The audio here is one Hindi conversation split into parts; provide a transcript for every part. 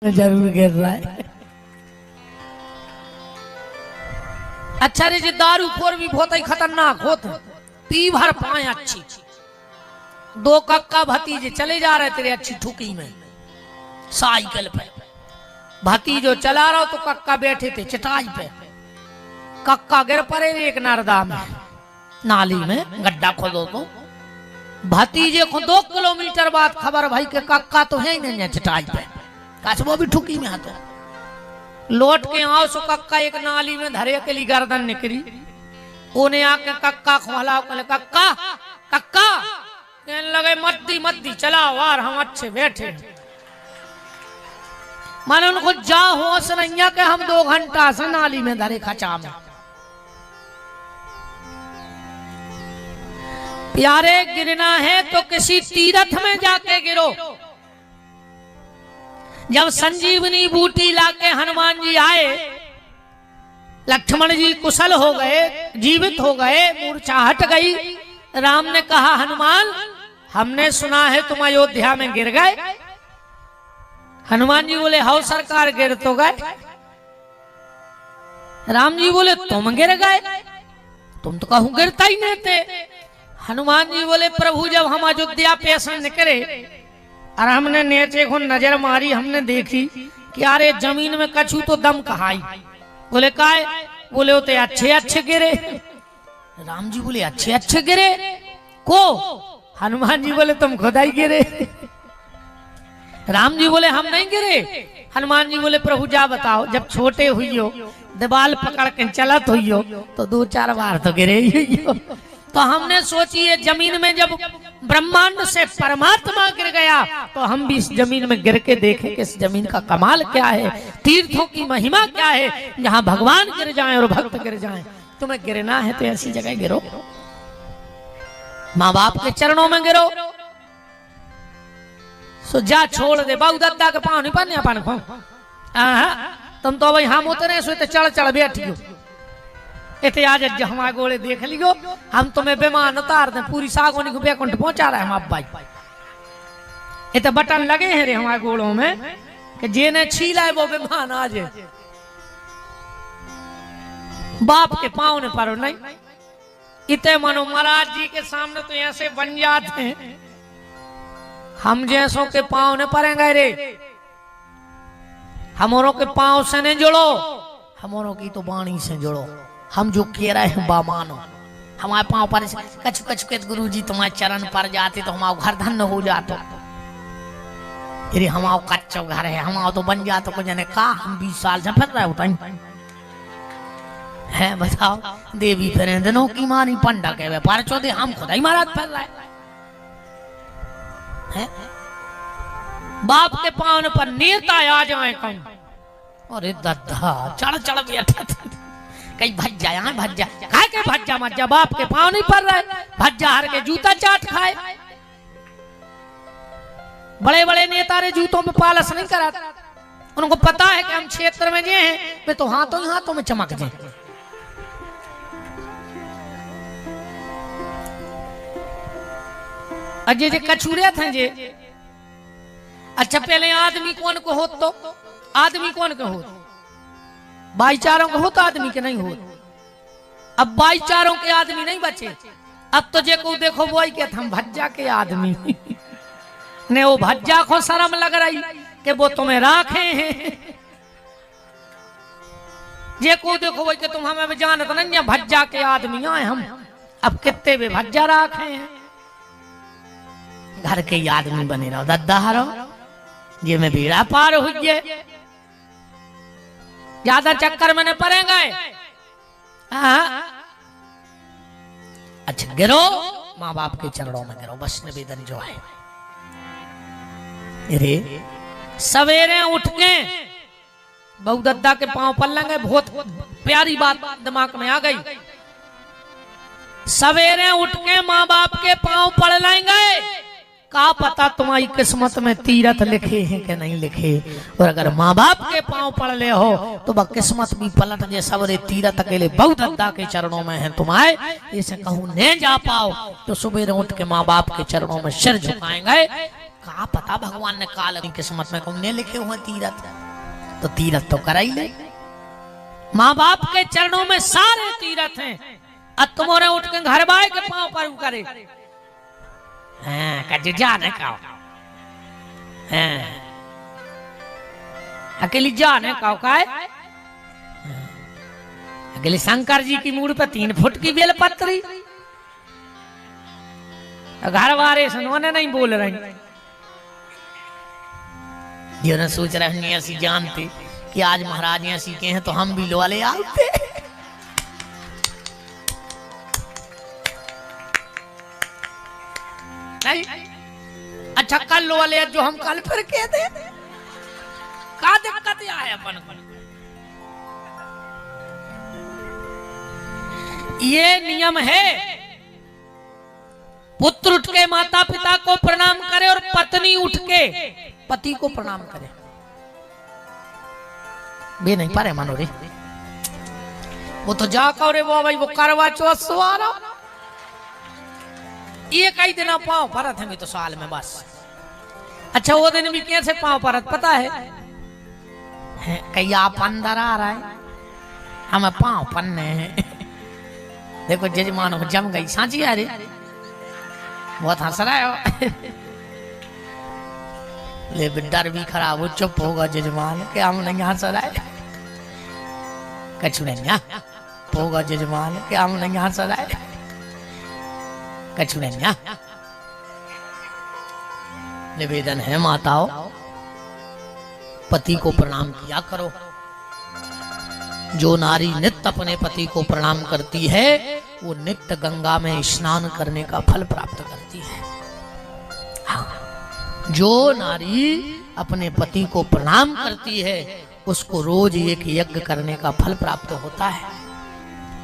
जरूर गिर रहा है। अच्छा रे, दारू खोर भी बहुत ही खतरनाक होते, पी भर पाए अच्छी। दो कक्का भतीजे चले जा रहे तेरे अच्छी ठुकी में साइकिल पे, भतीजो चला रहा तो कक्का बैठे थे चटाई पे। कक्का गिर पड़े एक नर्दा में, नाली में गड्ढा खोदो तो भतीजे को 2 किलोमीटर बाद खबर भाई के कक्का तो है ही नहीं चटाई पे, वो भी ठुकी में हाथों। लौट के आओ सो कक्का एक नाली में धरे के लिए गर्दन निकली। उन्हें आके कक्का खोला, कक्का कक्का कहने लगे मद्दी मद्दी चला वार, हम अच्छे बैठे। माने उनको जा होश नहीं के हम 2 घंटा से नाली में धरे खचा में। प्यारे गिरना है तो किसी तीर्थ में जाके गिरो। जब संजीवनी बूटी लाके हनुमान जी आए, लक्ष्मण जी कुशल हो गए, जीवित हो गए, मूर्छा हट गई। राम ने कहा हनुमान हमने सुना है तुम अयोध्या में गिर गए। हनुमान जी बोले हाउ सरकार गिर तो गए। राम जी बोले तुम गिर गए, तुम तो कहूं गिरता ही नहीं थे। हनुमान जी बोले प्रभु जब हम अयोध्या पेशन निकले और हमने नीचे को नजर मारी, हमने देखी कि अरे जमीन में कछू तो दम कहाई। बोले काय? बोले होते अच्छे अच्छे गिरे। राम जी बोले अच्छे अच्छे गिरे को? हनुमान जी बोले तुम खुदा ही गिरे। राम जी बोले हम नहीं गिरे। हनुमान जी बोले प्रभु जा बताओ, जब छोटे हुई हो दीवाल पकड़ के चलत हुई हो तो 2-4 बार तो गिरे ही हो। तो हमने सोची है जमीन में जब ब्रह्मांड से परमात्मा गिर गया तो हम भी इस जमीन में गिर के देखें कि इस जमीन का कमाल क्या है, तीर्थों की महिमा क्या है, जहां भगवान गिर जाएं और भक्त गिर जाएं। तुम्हें गिरना है तो ऐसी जगह गिरो, माँ बाप के चरणों में गिरो। सो जा छोड़ दे, बाबू दादा के पाँव नहीं पाने अपन को। तुम तो भाई हम उतरे सो चढ़ चढ़ बैठियो, इतने आज हमारे गोले देख लियो, हम तुम्हें विमान उतार दे पूरी सागोनी को बैकुंठ पहुंचा रहे हैं हम। भाई इतने बटन लगे हैं रे हमारे गोलों में कि जेने छीला है वो विमान आ जाए। बाप के पाँव ने परो नहीं। इतने मनो महाराज जी के सामने तो ऐसे बन जाते हैं, हम जैसों के पाँव ने पड़ेंगे रे। हमारों के पाँव से नहीं जुड़ो, हमारों की तो वाणी से जुड़ो। हम जो कह रहे हैं बा मानो। हमारे पाँव पर कछु कछु के गुरु जी तुम्हारे चरण पर जाते तो हमारा घर धन्य हो जाता। अरे हमारा कच्चा घर है, हमारा तो बन जाता कुछ ने कहा। हम 20 साल से फिर रहे होता है, बताओ देवी फिर दिनों की मानी पंडा के व्यापार चौधरी हम खुदा ही महाराज फिर रहे हैं। बाप के पाँव पर नेता आ जाए कौन? अरे दादा चढ़ चढ़ बैठा कहीं भज जाए, भज जा खाए के भज जा मत जा। बाप के पाँव नहीं पड़ रहा है, भज जा हर के जूता चाट खाए। बड़े बड़े नेता रे जूतों में पालस नहीं करा, उनको पता है कि हम क्षेत्र में गए हैं, वे तो हाथों ही हाथों में चमक जाए। अजय जे कछुरे थे जे। अच्छा पहले आदमी कौन को हो, तो आदमी कौन को हो? भाईचारों को हो तो आदमी के नहीं हो। अब भाईचारों के आदमी नहीं बचे। अब तो जे को देखो वो क्या हम भज्जा के आदमी ने, वो भज्जा को शर्म लग रही कि वो तुम्हें राखे हैं। जे को देखो वही कि तुम हमें जानत नहीं, भज्जा के आदमी आए हम। अब कितने भी भज्जा राखे हैं, घर के आदमी बने रहो दद्दा रहो, ये में बेड़ा पार हुई। ज्यादा चक्कर में न पड़ेंगे। अच्छा गिरो, माँ बाप के चरणों में गिरो, बस निवेदन जो है। अरे सवेरे उठ के बहु दद्दा के पांव पड़ लेंगे। बहुत प्यारी बात दिमाग में आ गई। सवेरे उठ के माँ बाप के पांव पड़ लेंगे। का पता तुम्हारी किस्मत में तीरथ लिखे हैं कि नहीं लिखे। और अगर माँ बाप के पांव पड़ ले हो तो वह किस्मत भी पलट जे। सवेरे तीरथ अकेले बहु दद्दा के चरणों में है तुम्हारे, इसे कहूँ नहीं जा पाओ तो सुबह उठ के माँ बाप के चरणों में सिर झुकाएंगे। कहा पता भगवान ने काल की किस्मत में कौन लिखे हुए तीरथ, तो तीरथ तो करा ही ले। माँ बाप के चरणों में सारे तीरथ हैं। अब तुम्हारे उठ के घर बाए के पांव पर करे जाने का अकेली जाने का है। अकेले शंकर जी की मूड पे 3 फुट की बेलपत्री, घर वाले सुनोने नहीं बोल रहे। जो न सोच रहे हैं ऐसी जानते कि आज महाराज ऐसी के हैं तो हम भी लो वाले आते। नहीं अच्छा कल लो वाले जो हम कल फिर कह दे का दिक्कत है अपन को। ये नियम है, पुत्र उठ के माता पिता को प्रणाम करे और पत्नी उठ के पति को प्रणाम करे। बे नहीं पारे मानो रे, वो तो जा करे वो भाई वो करवा चौथ सवारा ये कई दिन पाँव परत है तो साल में बस। अच्छा वो दिन भी कैसे पाँव परत पता है कहीं आप अंदर आ रहा है हमें पाँव पन्ने हैं। देखो जजमान हो जम गई सांची अरे बहुत हंस रहा है। ले डर भी खराब हो, चुप होगा जजमान के हम नहीं हंस रहा है। कछु नहीं होगा जजमान के हम नहीं हंस रहा है। कछु नहीं। निवेदन है माताओं, पति को प्रणाम किया करो। जो नारी नित्य अपने पति को प्रणाम करती है वो नित्य गंगा में स्नान करने का फल प्राप्त करती है। हाँ, जो नारी अपने पति को प्रणाम करती है उसको रोज एक यज्ञ करने का फल प्राप्त होता है।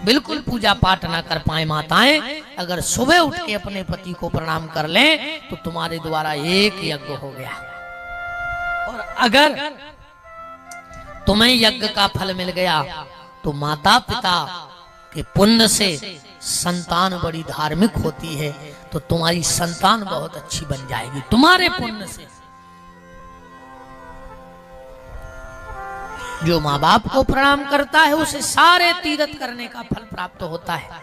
बिल्कुल पूजा पाठ ना कर पाए माताएं, अगर सुबह उठ के अपने पति को प्रणाम कर लें तो तुम्हारे द्वारा एक यज्ञ हो गया। और अगर तुम्हें यज्ञ का फल मिल गया तो माता पिता के पुण्य से संतान बड़ी धार्मिक होती है, तो तुम्हारी संतान बहुत अच्छी बन जाएगी तुम्हारे पुण्य से। जो माँ बाप को प्रणाम करता है उसे सारे तीर्थ करने का फल प्राप्त होता है।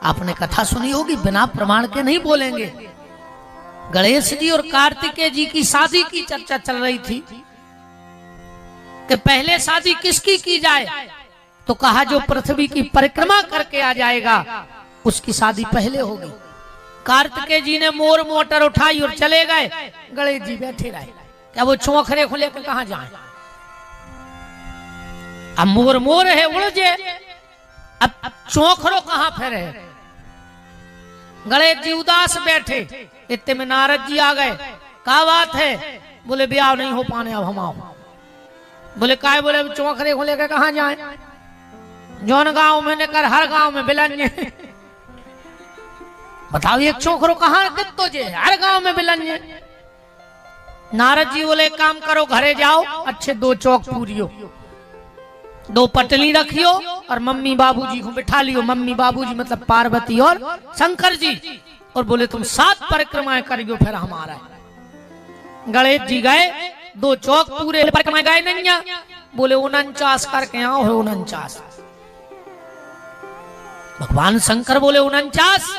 आपने कथा सुनी होगी, बिना प्रमाण के नहीं बोलेंगे। गणेश जी और कार्तिकेय जी की शादी की चर्चा चल रही थी कि पहले शादी किसकी की जाए, तो कहा जो पृथ्वी की परिक्रमा करके आ जाएगा उसकी शादी पहले होगी। कार्तिकेय जी ने मोर मोटर उठाई और चले गए, गणेश जी बैठे रहे। क्या वो चौखरे को लेकर कहां जाए? अब मोर मोर है उड़ जे, अब चौखरो कहां फिरे? गणेश जी उदास बैठे, इतने में नारद जी आ गए। क्या बात है? बोले ब्याह नहीं हो पाने अब हम आओ। बोले काय? बोले चौखरे को लेकर कहां जाए? जौन गांव में लेकर हर गांव में बिलन्य। बताओ एक चौखरो कहां कितो जे हर गांव में बिलन्य। नारद जी बोले काम करो, घरे जाओ, अच्छे 2 चौक पूरियो, 2 पटली रखियो और मम्मी बाबूजी को बिठा लियो। मम्मी बाबूजी मतलब पार्वती और शंकर जी। और बोले तुम 7 परिक्रमाएं करियो फिर हमारा। गणेश जी गए, 2 चौक पूरे परिक्रमाएं गए नहीं। बोले 49 करके आओ है 49। भगवान शंकर बोले 49?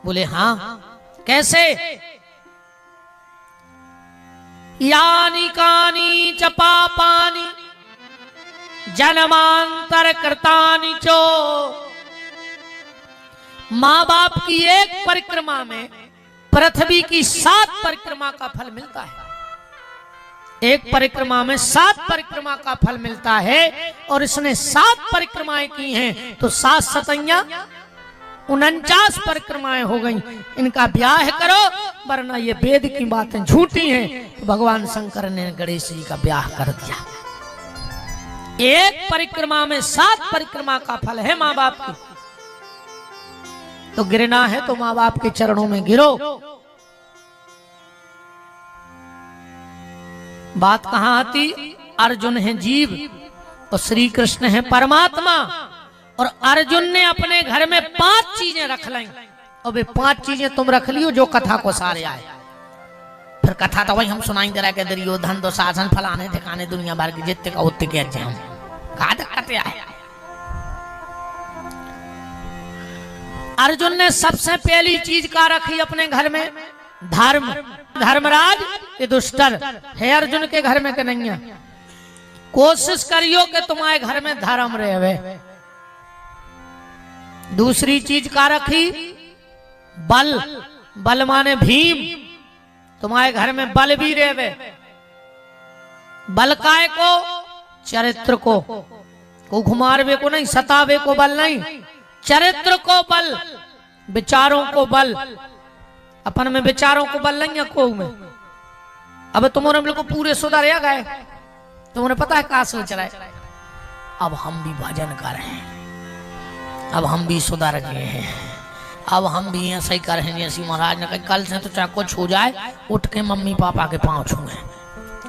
बोले हाँ। कैसे? यानी कानी च पापानि जन्मांतर कृतानि चो। माँ बाप की एक परिक्रमा में पृथ्वी की 7 परिक्रमा का फल मिलता है। एक परिक्रमा में 7 परिक्रमा का फल मिलता है और इसने 7 परिक्रमाएं की हैं तो 7 सतैया 49 परिक्रमाएं हो गई। इनका ब्याह करो वरना ये वेद की बातें झूठी हैं। तो भगवान शंकर ने गणेश जी का ब्याह कर दिया। एक परिक्रमा में 7 परिक्रमा का फल है माँ बाप की। तो गिरना है तो माँ बाप के चरणों में गिरो। बात कहां आती? अर्जुन है जीव और श्री कृष्ण है परमात्मा। और अर्जुन ने अपने घर में 5 चीजें रख ली और वे 5 चीजें तुम रख लियो जो कथा को सारे आए। फिर कथा तो वही हम सुनाई दे रहा के दुर्योधन दुशासन फलाने ठिकाने दुनिया भर की जितने का उतने के अच्छे हम कहा दिक्कत आए। अर्जुन ने सबसे पहली चीज का रखी अपने घर में धर्म। धर्मराज ये दुष्टर है अर्जुन के घर में कन्हैया, कोशिश करियो कि तुम्हारे घर में धर्म रहे। दूसरी चीज का रखी बल। बल माने भीम, तुम्हारे घर में बल भी रहे। बल काय को? चरित्र को घुमारवे को नहीं, सतावे को बल नहीं, चरित्र को बल, विचारों को बल। अपन में विचारों को बल नहीं है को में। अब तुम्हारे लोग को पूरे सुधर गए, तुम्हें पता है कहा सोच रहा है, अब हम भी भजन कर रहे हैं, अब हम भी सुधर गए हैं, अब हम भी ऐसा ही कर रहे हैं जैसी महाराज ने कहा कल से तो चाहे कुछ हो जाए उठ के मम्मी पापा के पांव छूए।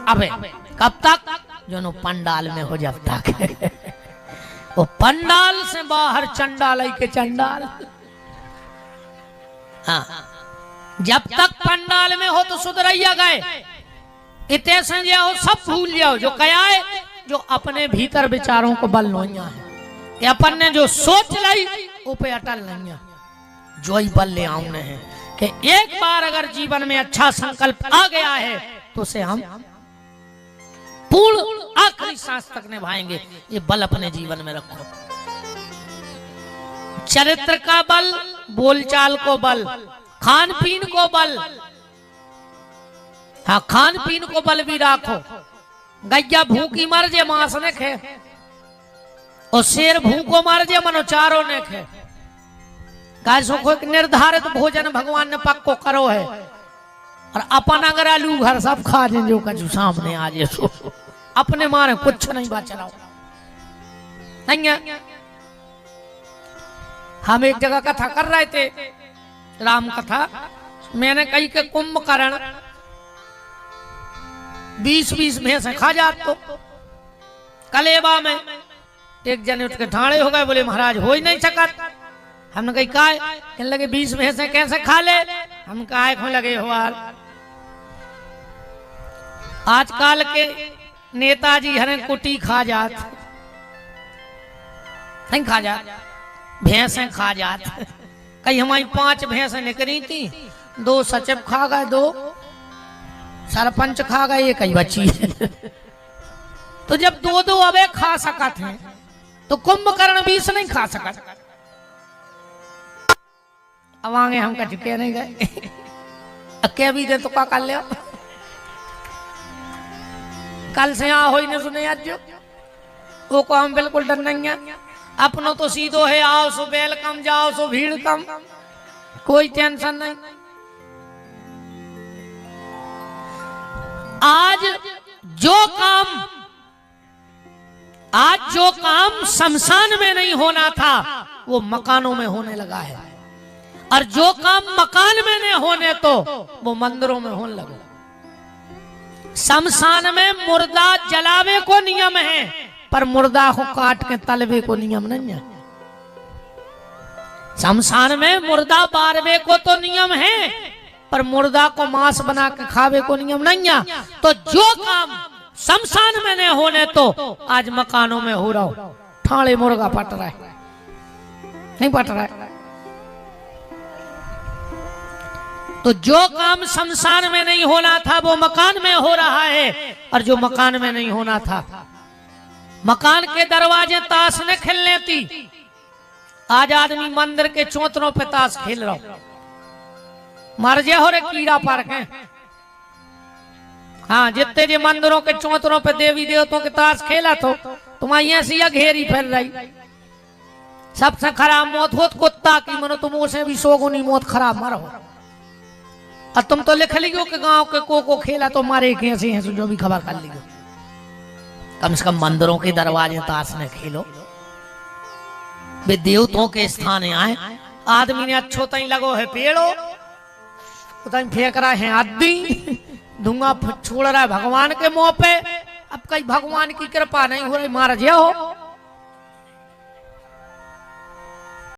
अबे कब तक? जो पंडाल में हो जब तक वो पंडाल से बाहर चंडाल के चंडाल। हाँ, जब तक पंडाल में हो तो सुधरैया गए, इतने से जाओ सब भूल जाओ जो कया है, जो अपने भीतर विचारों को बल नोइया है, ये अपन ने जो सोच लाई वो पे अटल नहीं है। जो ही बल ले आऊं है कि एक बार अगर जीवन में अच्छा संकल्प आ गया है तो उसे हम पूर्ण आखिरी सांस तक निभाएंगे। ये बल अपने जीवन में रखो। चरित्र का बल, बोलचाल को बल, खान पीन को बल। हाँ, खान पीन को बल भी राखो। गैया भूखी मर जे मांस ने खे, और शेर भूखो मर जे मनो चारों ने खे। गाय सो को निर्धारित भोजन भगवान ने पक्को करो है, और अपन अगर आलू घर सब खा जे जो कछु सामने आ जे सो अपने मारे कुछ नहीं बच रहा। हम एक जगह कथा कर रहे थे, राम कथा। मैंने कही कि कुंभकर्ण 20-20 भैंस खा जात तो कलेबा में एक जने उठ के ठाणे हो गए, बोले महाराज हो ही नहीं सकत। हमने कही काय? कहने लगे 20 भैंसे कैसे खा ले? हम काय खो लगे हो आजकल के नेताजी हरे कुटी खा जात, नहीं खा जात, भैंसे खा जात। कई हमारी 5 भैंसे निकली थी, 2 सचिव खा गए, 2 सरपंच खा गए, ये कई बची है। तो जब 2-2 अबे खा सकत हैं तो कुंभकर्ण 20 नहीं खा सकत। अब आगे हम कछ के नहीं गए, अके भी दे तो का कर ले। कल से यहाँ हो ही नहीं सुने आज जो वो को हम बिल्कुल डर नहीं है। अपनों तो सीधो है, आओ सो वेलकम, जाओ सो भीड़ कम, कोई टेंशन नहीं। आज जो काम शमशान में नहीं होना था वो मकानों में होने लगा है, और जो काम मकान में नहीं होने तो वो मंदिरों में होने लगा। शमशान में मुर्दा जलावे को नियम है, पर मुर्दा को काट के तलवे को नियम नहीं है। शमशान में मुर्दा बारवे को तो नियम है, पर मुर्दा को मांस बना के खावे को नियम नहीं है। तो जो काम शमशान में नहीं होने तो आज मकानों में हो रहा हो। ठाणे मुर्गा पट रहा है, नहीं पट रहा है। तो जो काम शमशान में नहीं होना था वो मकान में हो रहा है, और जो मकान में नहीं होना था, मकान के दरवाजे ताश ने खेलने थी, आज आदमी मंदिर के चौतरों पे ताश खेल रहा हो। मर जे हो रे कीड़ा पार के। हाँ, जितने जे मंदिरों के चौतरों पे देवी देवताओं के ताश खेला तो तुम्हारी ऐसी घेरी फैल रही। सबसे खराब मौत होत कुत्ता की, मनो तुम उसे भी सोगुनी मौत खराब मरो। और तुम तो लिख लियो कि गांव के को खेला तो मारे कैसे हैं, जो भी खबर कर लियो। कम से कम मंदिरों के दरवाजे ताश ने खेलो, वे देवताओं के स्थान आए। आदमी ने अच्छो तई लगो है पेड़ो, तई फेंक रहा है आदमी, धुआं छोड़ रहा है भगवान के मुंह पे। अब कहीं भगवान की कृपा नहीं हो रही, मार जिया हो।